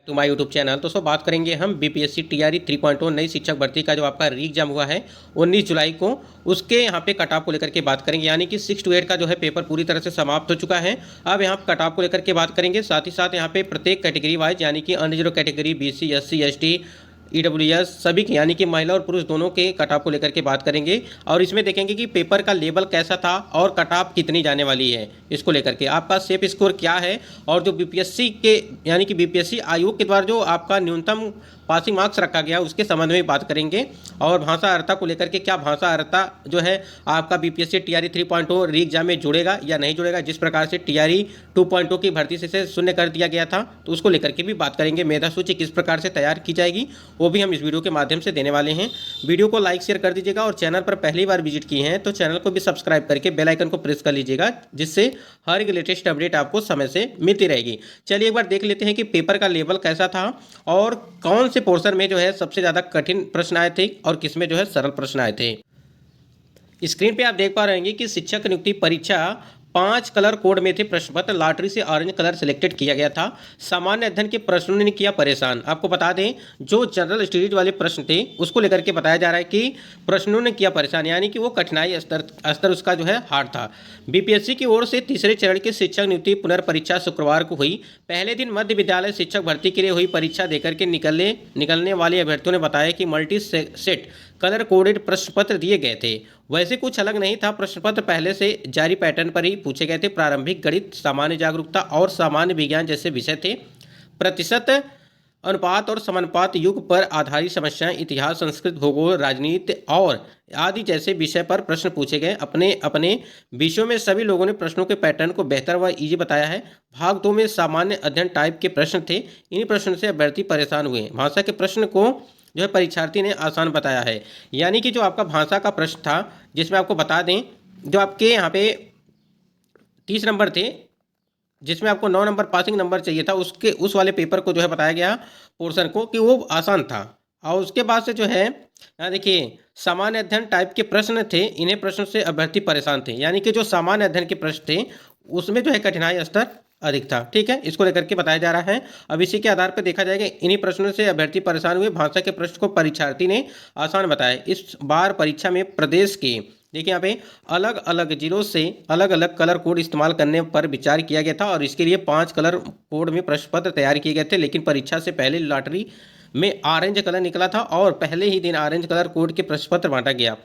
To my YouTube channel. तो बात करेंगे हम बीपीएससी टीआरई 3.0 नई शिक्षक भर्ती का जो आपका री एग्जाम हुआ है 19 जुलाई को, उसके यहाँ पे कट ऑफ को लेकर के बात करेंगे। यानी कि 6 to 8 का जो है पेपर पूरी तरह से समाप्त हो चुका है। अब यहाँ कट ऑफ को लेकर के बात करेंगे, साथ ही साथ यहाँ पे प्रत्येक कैटेगरी वाइज यानी कि अन्य जो category BC SC ST EWS सभी के यानी कि महिला और पुरुष दोनों के कट ऑफ को लेकर के बात करेंगे। और इसमें देखेंगे कि पेपर का लेवल कैसा था और कट ऑफ कितनी जाने वाली है, इसको लेकर के आपका सेफ स्कोर क्या है, और जो बीपीएससी के यानी कि बीपीएससी आयोग के द्वारा जो आपका न्यूनतम पासिंग मार्क्स रखा गया उसके संबंध में बात करेंगे। और भाषा अर्हता को लेकर के क्या भाषा अर्हता जो है आपका बीपीएससी टीआरई 3.0 री एग्जाम में जुड़ेगा या नहीं जुड़ेगा, जिस प्रकार से टीआरई 2.0 की भर्ती से शून्य कर दिया गया था, तो उसको लेकर के भी बात करेंगे। मेधा सूची किस प्रकार से तैयार की जाएगी वो भी हम इस वीडियो के माध्यम से देने वाले हैं। वीडियो को लाइक शेयर कर दीजिएगा और चैनल पर पहली बार विजिट किए हैं तो चैनल को भी सब्सक्राइब करके बेल आइकन को प्रेस कर लीजिएगा, जिससे हर एक लेटेस्ट अपडेट आपको समय से मिलती रहेगी। चलिए एक बार देख लेते हैं कि पेपर का लेवल कैसा था और कौन से पोर्शन में जो है सबसे ज़्यादा कठिन प्रश्न आए थे और किसमें जो है सरल प्रश्न आए थे। स्क्रीन पे आप देख पा रहे हैं कि शिक्षक नियुक्ति परीक्षा 5 कलर कोड में थे प्रश्न पत्र, लॉटरी से ऑरेंज कलर सिलेक्टेड किया गया था। सामान्य अध्ययन के प्रश्नों ने किया परेशान। आपको बता दें जो जनरल स्टडीज वाले प्रश्न थे उसको लेकर के बताया जा रहा है कि प्रश्नों ने किया परेशान, यानी कि वो कठिनाई स्तर उसका जो है हार्ड था। बीपीएससी की ओर से तीसरे चरण की शिक्षक नियुक्ति पुनर्परीक्षा शुक्रवार को हुई। पहले दिन मध्य विद्यालय शिक्षक भर्ती के लिए हुई परीक्षा देकर के निकलने वाले अभ्यर्थियों ने बताया कि मल्टी सेट कलर कोडेड प्रश्न पत्र दिए गए थे। वैसे कुछ अलग नहीं था, प्रश्न पत्र पहले से जारी पैटर्न पर ही पूछे गए थे। प्रारंभिक गणित, सामान्य जागरूकता और सामान्य विज्ञान जैसे विषय थे। प्रतिशत, अनुपात और समानुपात युग पर आधारित समस्याएं, इतिहास, संस्कृत, भूगोल, राजनीति और आदि जैसे विषय पर प्रश्न पूछे गए। अपने अपने विषयों में सभी लोगों ने प्रश्नों के पैटर्न को बेहतर व इजी बताया है। भाग 2 में सामान्य अध्ययन टाइप के प्रश्न थे। इन प्रश्नों से अभ्यर्थी परेशान हुए। भाषा के प्रश्न को जो है परीक्षार्थी ने आसान बताया है। यानी कि जो आपका भाषा का प्रश्न था, जिसमें आपको बता दें जो आपके यहाँ पे 30 नंबर थे, जिसमें आपको 9 नंबर पासिंग नंबर चाहिए था, उसके उस वाले पेपर को जो है बताया गया पोर्शन को कि वो आसान था। और उसके बाद से जो है यहाँ देखिए सामान्य अध्ययन टाइप के प्रश्न थे। इन्हें प्रश्नों से अभ्यर्थी परेशान थे, यानी कि जो सामान्य अध्ययन के प्रश्न थे उसमें जो है कठिनाई स्तर अधिक था। ठीक है, इसको लेकर के बताया जा रहा है। अब इसी के आधार पर देखा जाएगा इन्हीं प्रश्नों से अभ्यर्थी परेशान हुए। भाषा के प्रश्न को परीक्षार्थी ने आसान बताया। इस बार परीक्षा में प्रदेश के देखिए यहाँ पे अलग अलग जिलों से अलग अलग कलर कोड इस्तेमाल करने पर विचार किया गया था और इसके लिए 5 कलर कोड में प्रश्न पत्र तैयार किए गए थे। लेकिन परीक्षा से पहले लॉटरी में ऑरेंज कलर निकला था और पहले ही दिन ऑरेंज कलर कोड के प्रश्न पत्र बांटा गया।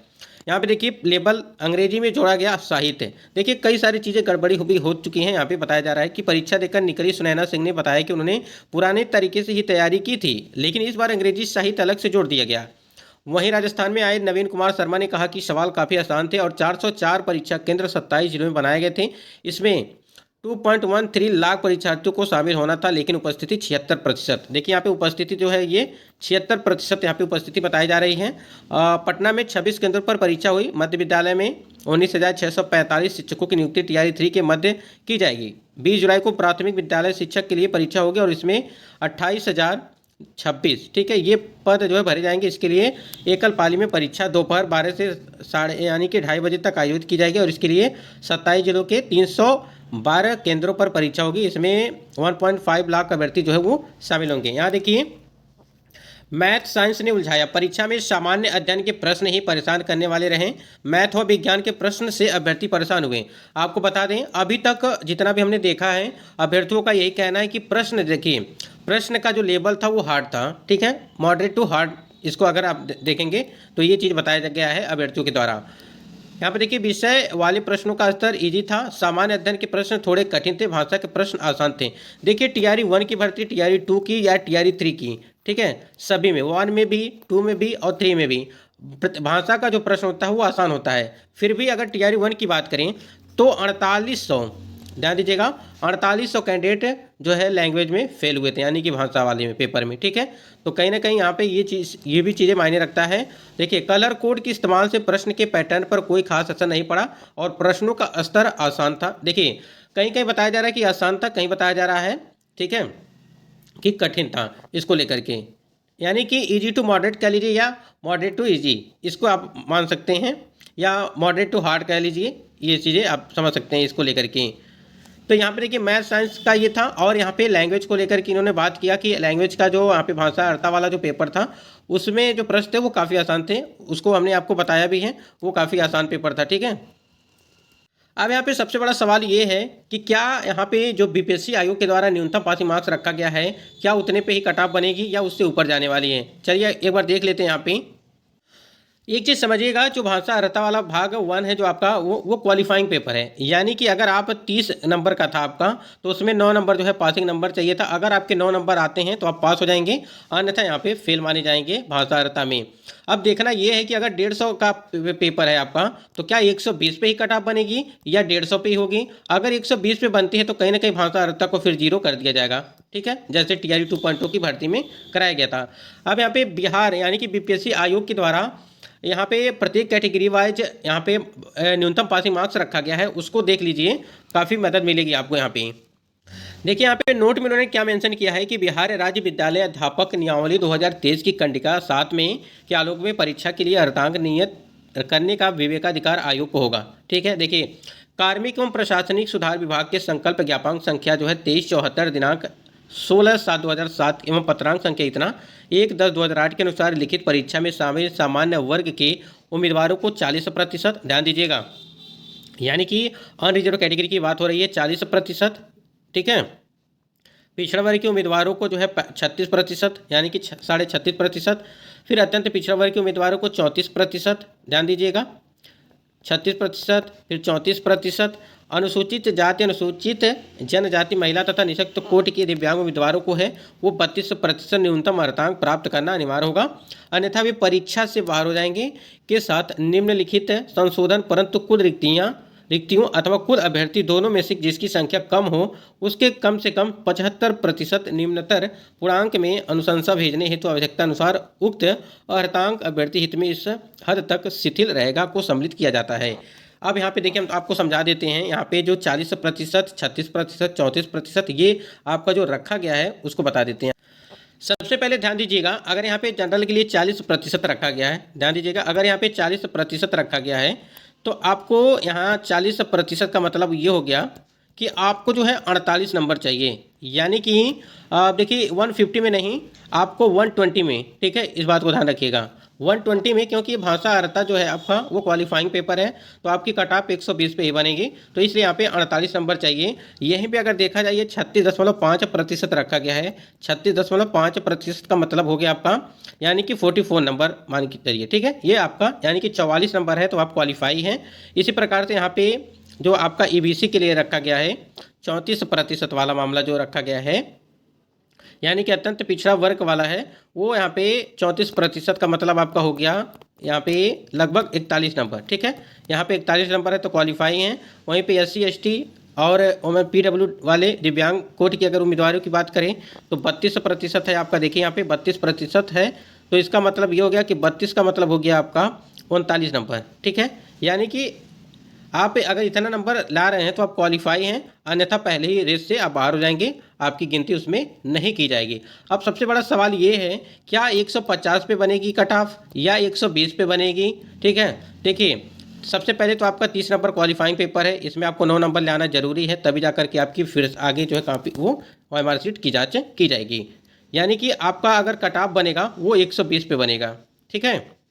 यहाँ पे देखिए लेबल अंग्रेजी में जोड़ा गया साहित्य। देखिए कई सारी चीज़ें गड़बड़ी भी हो चुकी हैं। यहाँ पे बताया जा रहा है कि परीक्षा देकर निकली सुनैना सिंह ने बताया कि उन्होंने पुराने तरीके से ही तैयारी की थी, लेकिन इस बार अंग्रेजी साहित्य अलग से जोड़ दिया गया। वहीं राजस्थान में आए नवीन कुमार शर्मा ने कहा कि सवाल काफ़ी आसान थे और 404 परीक्षा केंद्र 27 जिलों में बनाए गए थे। इसमें 2.13 लाख परीक्षार्थियों को शामिल होना था, लेकिन उपस्थिति 76%। देखिए यहाँ पे उपस्थिति जो है ये 76% यहाँ पे उपस्थिति बताई जा रही है। पटना में 26 केंद्रों पर परीक्षा हुई। मध्य विद्यालय में 19,645 शिक्षकों की नियुक्ति टीआरई 3 के मध्य की जाएगी। 20 जुलाई को प्राथमिक विद्यालय शिक्षक के लिए परीक्षा होगी और इसमें 28,026 ठीक है ये पद जो है भरे जाएंगे। इसके लिए एकल पाली में परीक्षा दोपहर 12 से साढ़े यानी कि 2:30 बजे तक आयोजित की जाएगी और इसके लिए 27 जिलों के 312 केंद्रों पर परीक्षा होगी। इसमें 1.5 लाख अभ्यर्थी जो है वो शामिल होंगे। यहाँ देखिए मैथ साइंस ने उलझाया। परीक्षा में सामान्य अध्ययन के प्रश्न ही परेशान करने वाले रहे। मैथ व विज्ञान के प्रश्न से अभ्यर्थी परेशान हुए। आपको बता दें अभी तक जितना भी हमने देखा है अभ्यर्थियों का यही कहना है कि प्रश्न देखिए प्रश्न का जो लेवल था वो हार्ड था। ठीक है, मॉडरेट टू हार्ड, इसको अगर आप देखेंगे तो ये चीज़ बताया गया है अभ्यर्थियों के द्वारा। यहाँ पे देखिए विषय वाले प्रश्नों का स्तर इजी था। सामान्य अध्ययन के प्रश्न थोड़े कठिन थे। भाषा के प्रश्न आसान थे। देखिए टीआरई 1 की भर्ती टीआरई 2 की या टीआरई 3 की, ठीक है, सभी में 1 में भी 2 में भी और 3 में भी भाषा का जो प्रश्न होता है वो आसान होता है। फिर भी अगर टीआरई 1 की बात करें तो 4800 ध्यान दीजिएगा 4800 कैंडिडेट जो है लैंग्वेज में फेल हुए थे, यानी कि भाषा वाले में पेपर में। ठीक है, तो कहीं ना कहीं यहाँ पे ये भी चीज़ें मायने रखता है। देखिए कलर कोड के इस्तेमाल से प्रश्न के पैटर्न पर कोई खास असर नहीं पड़ा और प्रश्नों का स्तर आसान था। देखिए कहीं कहीं बताया जा रहा है कि आसान था, कहीं बताया जा रहा है ठीक है कि कठिन था। इसको लेकर के यानी कि इजी टू मॉडरेट कह लीजिए या मॉडरेट टू इजी, इसको आप मान सकते हैं, या मॉडरेट टू हार्ड कह लीजिए। ये चीज़ें आप समझ सकते हैं इसको लेकर के। तो यहाँ पे देखिए मैथ साइंस का ये था, और यहाँ पे लैंग्वेज को लेकर के इन्होंने बात किया कि लैंग्वेज का जो यहाँ पे भाषा अर्था वाला जो पेपर था उसमें जो प्रश्न थे वो काफ़ी आसान थे, उसको हमने आपको बताया भी है, वो काफ़ी आसान पेपर था। ठीक है, अब यहाँ पे सबसे बड़ा सवाल ये है कि क्या यहाँ पे जो बीपीएससी आयोग के द्वारा न्यूनतम पासिंग मार्क्स रखा गया है, क्या उतने पे ही कट ऑफ बनेगी या उससे ऊपर जाने वाली है। चलिए एक बार देख लेते हैं। यहाँ पे एक चीज़ समझिएगा, जो भाषा अर्था वाला भाग 1 है जो आपका वो क्वालिफाइंग पेपर है, यानी कि अगर आप 30 नंबर का था आपका तो उसमें 9 नंबर जो है पासिंग नंबर चाहिए था। अगर आपके 9 नंबर आते हैं तो आप पास हो जाएंगे, अन्यथा यहाँ पे फेल माने जाएंगे भाषा अर्था में। अब देखना ये है कि अगर 150 का पेपर है आपका तो क्या 120 पे ही कट ऑफ बनेगी या 150 पे ही होगी। अगर 120 पे बनती है तो कहीं ना कहीं भाषा अर्था को फिर 0 कर दिया जाएगा। ठीक है, जैसे टीआरई 2.0 की भर्ती में कराया गया था। अब यहाँ पे बिहार यानी कि बीपीएससी आयोग के द्वारा यहाँ पे प्रत्येक कैटेगरी वाइज यहाँ पे न्यूनतम पासिंग मार्क्स रखा गया है, उसको देख लीजिए, काफ़ी मदद मिलेगी आपको। यहाँ पे देखिए, यहाँ पे नोट में उन्होंने क्या मेंशन किया है कि बिहार राज्य विद्यालय अध्यापक नियमावली 2023 की कंडिका 7 में के आलोक में परीक्षा के लिए अर्धांक नियत करने का विवेकाधिकार आयोग को होगा। ठीक है, देखिए कार्मिक एवं प्रशासनिक सुधार विभाग के संकल्प ज्ञापक संख्या जो है 2374 दिनांक 16/7/2007 एवं पत्रांक संख्या इतना 1/10/2008 के अनुसार लिखित परीक्षा में शामिल सामान्य वर्ग के उम्मीदवारों को 40%, ध्यान दीजिएगा, यानी कि अनरिजर्व कैटेगरी की बात हो रही है 40%। ठीक है, पिछड़ा वर्ग के उम्मीदवारों को जो है 36%, यानी कि 36.5%। फिर अत्यंत पिछड़ा वर्ग के उम्मीदवारों को 34%, ध्यान दीजिएगा, 36%, फिर 34%। अनुसूचित जाति अनुसूचित जनजाति महिला तथा निःशक्त कोटि के दिव्यांग उम्मीदवारों को है वो 32% न्यूनतम अर्धांक प्राप्त करना अनिवार्य होगा, अन्यथा वे परीक्षा से बाहर हो जाएंगे। के साथ निम्नलिखित संशोधन, परंतु कुल रिक्तियों अथवा कुल अभ्यर्थी दोनों में से जिसकी संख्या कम हो उसके कम से कम 75% निम्नतर पूर्णांक में अनुशंसा भेजने हेतु आवश्यकता अनुसार उक्त अर्धांक अभ्यर्थी हित में इस हद तक शिथिल रहेगा को सम्मिलित किया जाता है। अब यहाँ पे देखिए हम आपको समझा देते हैं, यहाँ पे जो 40%, 36%, 34% ये आपका जो रखा गया है उसको बता देते हैं। सबसे पहले ध्यान दीजिएगा, अगर यहाँ पे जनरल के लिए 40% रखा गया है, ध्यान दीजिएगा, अगर यहाँ पे 40% रखा गया है तो आपको यहाँ 40% का मतलब ये हो गया कि आपको जो है 48 नंबर चाहिए, यानी कि देखिए 150 में नहीं, आपको 120 में। ठीक है, इस बात को ध्यान रखिएगा, 120 में, क्योंकि भाषा अर्था जो है आपका वो क्वालिफाइंग पेपर है तो आपकी कट ऑफ 120 पे ही बनेगी, तो इसलिए यहाँ पे 48 नंबर चाहिए। यहीं पे अगर देखा जाए 36.5% रखा गया है, 36.5% का मतलब हो गया आपका यानी कि 44 नंबर मान के चलिए। ठीक है, ये आपका यानी कि 44 नंबर है तो आप क्वालिफाई हैं। इसी प्रकार से यहाँ पे जो आपका ईबीसी के लिए रखा गया है 34% वाला मामला जो रखा गया है, यानी कि अत्यंत पिछड़ा वर्ग वाला है, वो यहाँ पे 34% का मतलब आपका हो गया यहाँ पे लगभग 41 नंबर। ठीक है, यहाँ पे 41 नंबर है तो क्वालिफाई हैं। वहीं पे SC ST और PW वाले दिव्यांग कोटि की अगर उम्मीदवारों की बात करें तो 32% है आपका। देखिए यहाँ पे 32% है, तो इसका मतलब ये हो गया कि 32 का मतलब हो गया आपका 39 नंबर। ठीक है, यानी कि आप अगर इतना नंबर ला रहे हैं तो आप क्वालिफाई हैं, अन्यथा पहले ही रेस से आप बाहर हो जाएंगे, आपकी गिनती उसमें नहीं की जाएगी। अब सबसे बड़ा सवाल ये है, क्या 150 पे बनेगी कट ऑफ या 120 पे बनेगी। ठीक है, देखिए सबसे पहले तो आपका 30 नंबर क्वालिफाइंग पेपर है, इसमें आपको 9 नंबर लाना जरूरी है, तभी जाकर के आपकी फिर आगे जो है काफ़ी वो OMR सीट की जाँच की जाएगी, यानी कि आपका अगर कट ऑफ बनेगा वो 120 पे बनेगा। ठीक है,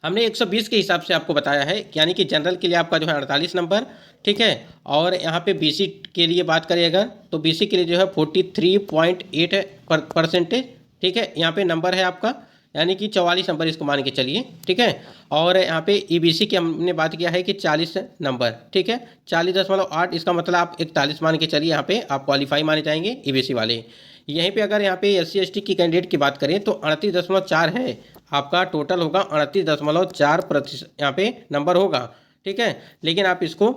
हमने 120 के हिसाब से आपको बताया है, यानी कि जनरल के लिए आपका जो है 48 नंबर। ठीक है, और यहाँ पे BC के लिए बात करें अगर तो BC के लिए जो है 43.8%। ठीक है, यहाँ पे नंबर है आपका, यानी कि 44 नंबर इसको मान के चलिए। ठीक है, और यहाँ पे EBC की हमने बात किया है कि 40 नंबर। ठीक है, 40.8, इसका मतलब आप 41 मान के चलिए, यहाँ पे आप क्वालिफाई माने जाएंगे EBC वाले। यहीं पे अगर यहाँ पे SC ST की कैंडिडेट की बात करें तो 38.4 है आपका, टोटल होगा 38.4% यहाँ पे नंबर होगा। ठीक है, लेकिन आप इसको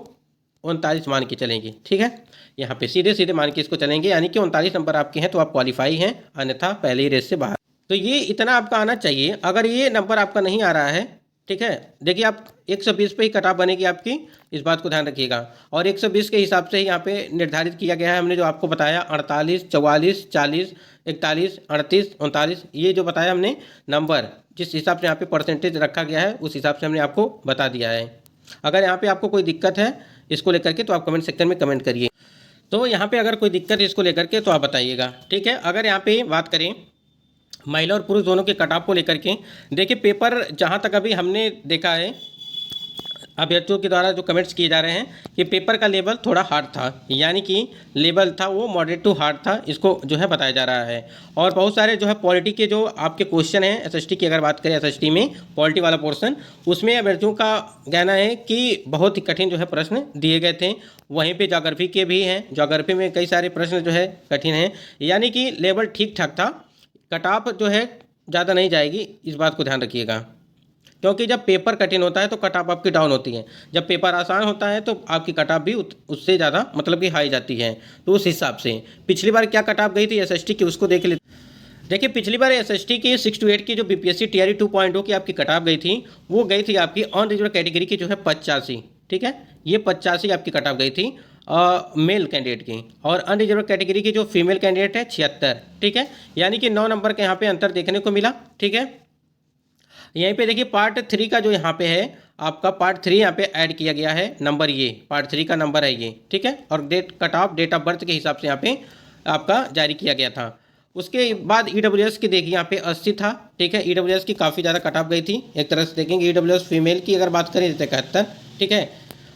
39 मान के चलेंगे। ठीक है, यहाँ पे सीधे सीधे मान के इसको चलेंगे, यानी कि 39 नंबर आपके हैं तो आप क्वालिफाई हैं, अन्यथा पहले ही रेस से बाहर। तो ये इतना आपका आना चाहिए। अगर ये नंबर आपका नहीं आ रहा है, ठीक है, देखिए आप 120 पे ही कट ऑफ बनेगी आपकी, इस बात को ध्यान रखिएगा। और 120 के हिसाब से ही यहाँ पे निर्धारित किया गया है, हमने जो आपको बताया 48, 44, 40, 41, 38, 39, ये जो बताया हमने नंबर, जिस हिसाब से यहाँ पे परसेंटेज रखा गया है उस हिसाब से हमने आपको बता दिया है। अगर यहाँ पे आपको कोई दिक्कत है इसको लेकर के, तो आप कमेंट सेक्शन में कमेंट करिए। तो यहाँ पे अगर कोई दिक्कत है इसको लेकर के तो आप बताइएगा, ठीक है। अगर यहाँ पे बात करें महिला और पुरुष दोनों के कट ऑफ को लेकर के, देखिए पेपर जहाँ तक अभी हमने देखा है अभ्यर्थियों के द्वारा जो कमेंट्स किए जा रहे हैं कि पेपर का लेवल थोड़ा हार्ड था, यानी कि लेवल था वो मॉडरेट टू हार्ड था, इसको जो है बताया जा रहा है। और बहुत सारे जो है पॉलिटी के जो आपके क्वेश्चन हैं एसएसटी की, अगर बात करें एसएसटी में पॉलिटी वाला पोर्शन, उसमें अभ्यर्थियों का कहना है कि बहुत ही कठिन जो है प्रश्न दिए गए थे। वहीं पे ज्योग्राफी के भी हैं, ज्योग्राफी में कई सारे प्रश्न जो है कठिन हैं, यानी कि लेवल ठीक ठाक था। कट ऑफ जो है ज़्यादा नहीं जाएगी, इस बात को ध्यान रखिएगा, क्योंकि जब पेपर कठिन होता है तो कट ऑफ आपकी डाउन होती है, जब पेपर आसान होता है तो आपकी कट ऑफ भी उससे ज़्यादा मतलब कि हाई जाती है। तो उस हिसाब से पिछली बार क्या कट ऑफ गई थी एसएसटी की, उसको देख ले। देखिए पिछली बार एसएसटी की 6 to 8 की जो बीपीएससी टीआरई 2.0 की आपकी कट ऑफ गई थी, वो गई थी आपकी अनरिजर्व कैटेगरी की जो है 85, ठीक है। ये 85 आपकी कट ऑफ गई थी मेल कैंडिडेट की, और अनरिजर्व कैटेगरी की जो फीमेल कैंडिडेट है 76, ठीक है। यानी कि 9 नंबर का यहाँ पे अंतर देखने को मिला, ठीक है। यहीं पे देखिए पार्ट 3 का जो यहाँ पे है आपका पार्ट 3 यहाँ पे ऐड किया गया है नंबर, ये पार्ट 3 का नंबर है ये, ठीक है। और cut off date of birth के हिसाब से यहाँ पे आपका जारी किया गया था। उसके बाद ईडब्ल्यूएस की देखिए यहाँ पे 80 था, ठीक है। ईडब्ल्यूएस की काफ़ी ज़्यादा कट ऑफ गई थी, एक तरह से देखेंगे ईडब्ल्यूएस फीमेल की अगर बात करें 71, ठीक है।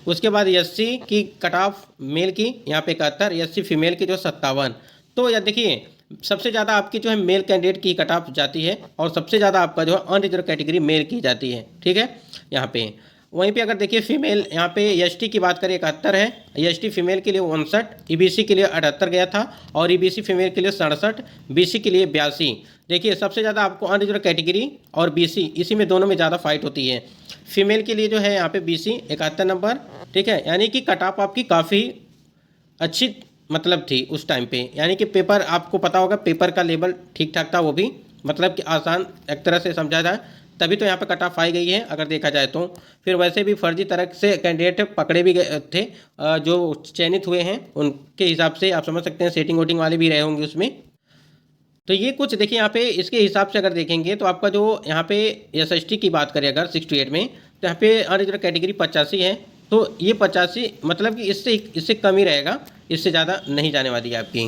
उसके बाद एससी की कट ऑफ मेल की यहाँ पे 71, एससी फीमेल की जो 57। तो या देखिए सबसे ज़्यादा आपकी जो है मेल कैंडिडेट की कट ऑफ जाती है, और सबसे ज़्यादा आपका जो है अनरिजर्व कैटेगरी मेल की जाती है, ठीक है यहाँ पे। वहीं पे अगर देखिए फीमेल यहाँ पे एसटी की बात करें 71 है, एसटी फीमेल के लिए 59, ईबीसी के लिए 78 गया था, और ईबीसी फीमेल के लिए 67, बीसी के लिए 82। देखिए सबसे ज़्यादा आपको अनरिजर्व कैटेगरी और बीसी इसी में दोनों में ज़्यादा फाइट होती है। फीमेल के लिए जो है यहाँ पे बीसी 71 नंबर, ठीक है। यानी कि कट ऑफ आपकी काफ़ी अच्छी मतलब थी उस टाइम पे, यानी कि पेपर आपको पता होगा पेपर का लेवल ठीक ठाक था, वो भी मतलब कि आसान एक तरह से समझा जाए, तभी तो यहाँ पे कट ऑफ आई गई है अगर देखा जाए तो। फिर वैसे भी फर्जी तरह से कैंडिडेट पकड़े भी गए थे, जो चयनित हुए हैं उनके हिसाब से आप समझ सकते हैं, सेटिंग वोटिंग वाले भी रहे होंगे उसमें। तो ये कुछ देखिए यहाँ पे इसके हिसाब से अगर देखेंगे तो आपका जो यहाँ पे एसएसटी की बात करें अगर 6 to 8 में, तो यहाँ पे अनरिजर्व कैटेगरी 85 है, तो ये 85 मतलब कि इससे कम ही रहेगा, इससे ज़्यादा नहीं जाने वाली है आपकी।